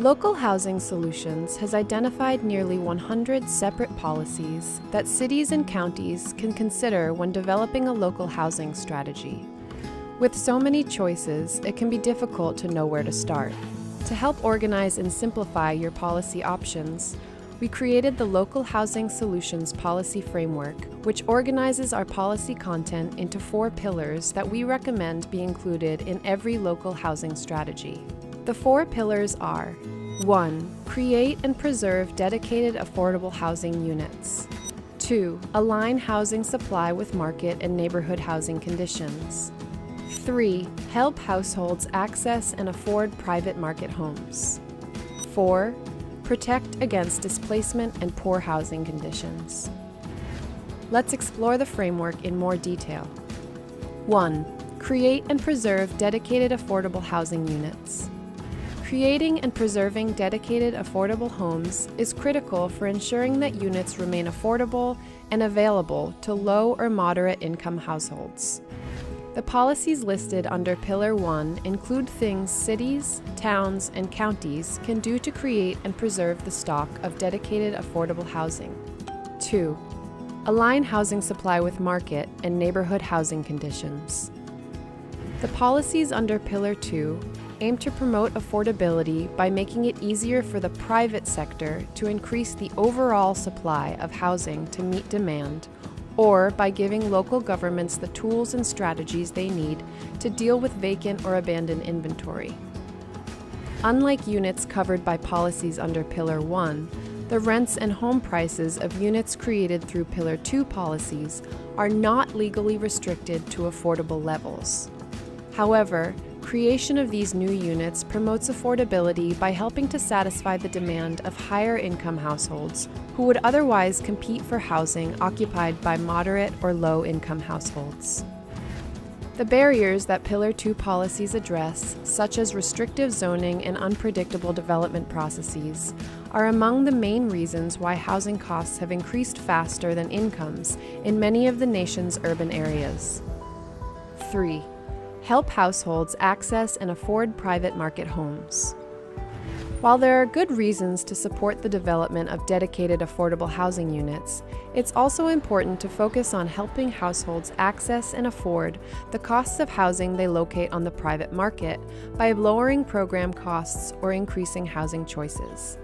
Local Housing Solutions has identified nearly 100 separate policies that cities and counties can consider when developing a local housing strategy. With so many choices, it can be difficult to know where to start. To help organize and simplify your policy options, we created the Local Housing Solutions Policy Framework, which organizes our policy content into 4 pillars that we recommend be included in every local housing strategy. The 4 pillars are: 1. Create and preserve dedicated affordable housing units. 2. Align housing supply with market and neighborhood housing conditions. 3. Help households access and afford private market homes. 4. Protect against displacement and poor housing conditions. Let's explore the framework in more detail. 1. Create and preserve dedicated affordable housing units. Creating and preserving dedicated affordable homes is critical for ensuring that units remain affordable and available to low or moderate income households. The policies listed under Pillar 1 include things cities, towns, and counties can do to create and preserve the stock of dedicated affordable housing. 2. Align housing supply with market and neighborhood housing conditions. The policies under Pillar 2 aim to promote affordability by making it easier for the private sector to increase the overall supply of housing to meet demand, or by giving local governments the tools and strategies they need to deal with vacant or abandoned inventory. Unlike units covered by policies under Pillar 1, the rents and home prices of units created through Pillar 2 policies are not legally restricted to affordable levels. However, creation of these new units promotes affordability by helping to satisfy the demand of higher income households who would otherwise compete for housing occupied by moderate or low income households. The barriers that Pillar 2 policies address, such as restrictive zoning and unpredictable development processes, are among the main reasons why housing costs have increased faster than incomes in many of the nation's urban areas. 3. Help households access and afford private market homes. While there are good reasons to support the development of dedicated affordable housing units, it's also important to focus on helping households access and afford the costs of housing they locate on the private market by lowering program costs or increasing housing choices.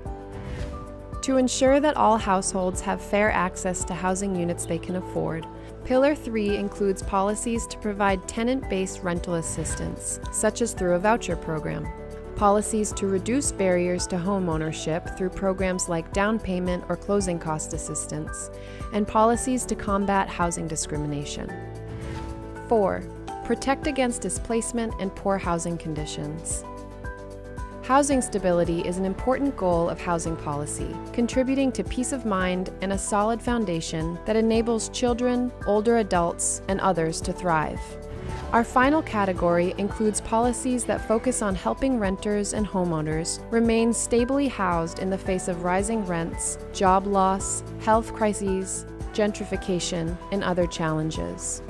To ensure that all households have fair access to housing units they can afford, Pillar 3 includes policies to provide tenant-based rental assistance, such as through a voucher program, policies to reduce barriers to home ownership through programs like down payment or closing cost assistance, and policies to combat housing discrimination. 4. Protect against displacement and poor housing conditions. Housing stability is an important goal of housing policy, contributing to peace of mind and a solid foundation that enables children, older adults, and others to thrive. Our final category includes policies that focus on helping renters and homeowners remain stably housed in the face of rising rents, job loss, health crises, gentrification, and other challenges.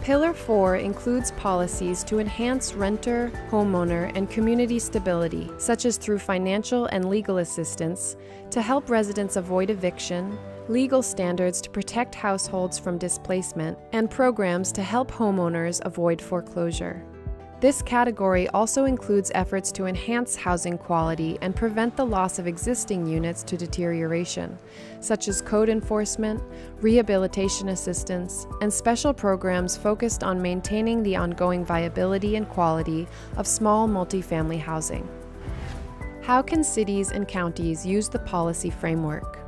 Pillar 4 includes policies to enhance renter, homeowner, and community stability, such as through financial and legal assistance to help residents avoid eviction, legal standards to protect households from displacement, and programs to help homeowners avoid foreclosure. This category also includes efforts to enhance housing quality and prevent the loss of existing units to deterioration, such as code enforcement, rehabilitation assistance, and special programs focused on maintaining the ongoing viability and quality of small multifamily housing. How can cities and counties use the policy framework?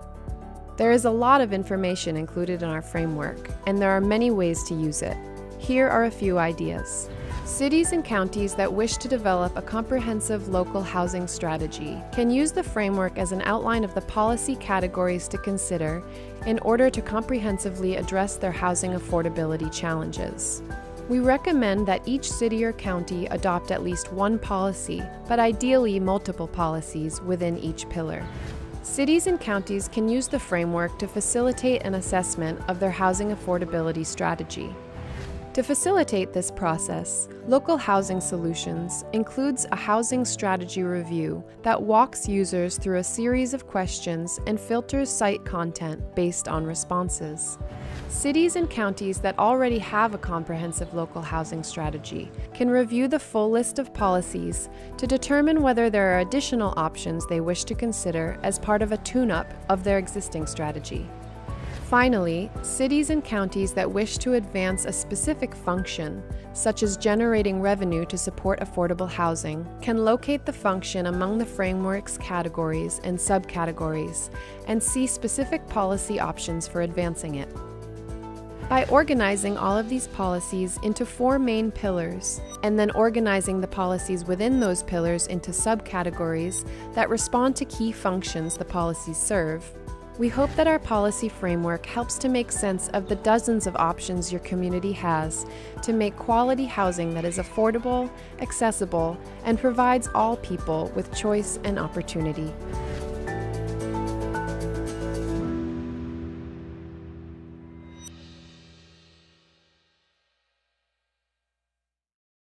There is a lot of information included in our framework, and there are many ways to use it. Here are a few ideas. Cities and counties that wish to develop a comprehensive local housing strategy can use the framework as an outline of the policy categories to consider in order to comprehensively address their housing affordability challenges. We recommend that each city or county adopt at least one policy, but ideally multiple policies within each pillar. Cities and counties can use the framework to facilitate an assessment of their housing affordability strategy. To facilitate this process, Local Housing Solutions includes a housing strategy review that walks users through a series of questions and filters site content based on responses. Cities and counties that already have a comprehensive local housing strategy can review the full list of policies to determine whether there are additional options they wish to consider as part of a tune-up of their existing strategy. Finally, cities and counties that wish to advance a specific function, such as generating revenue to support affordable housing, can locate the function among the framework's categories and subcategories and see specific policy options for advancing it. By organizing all of these policies into 4 main pillars, and then organizing the policies within those pillars into subcategories that respond to key functions the policies serve, we hope that our policy framework helps to make sense of the dozens of options your community has to make quality housing that is affordable, accessible, and provides all people with choice and opportunity.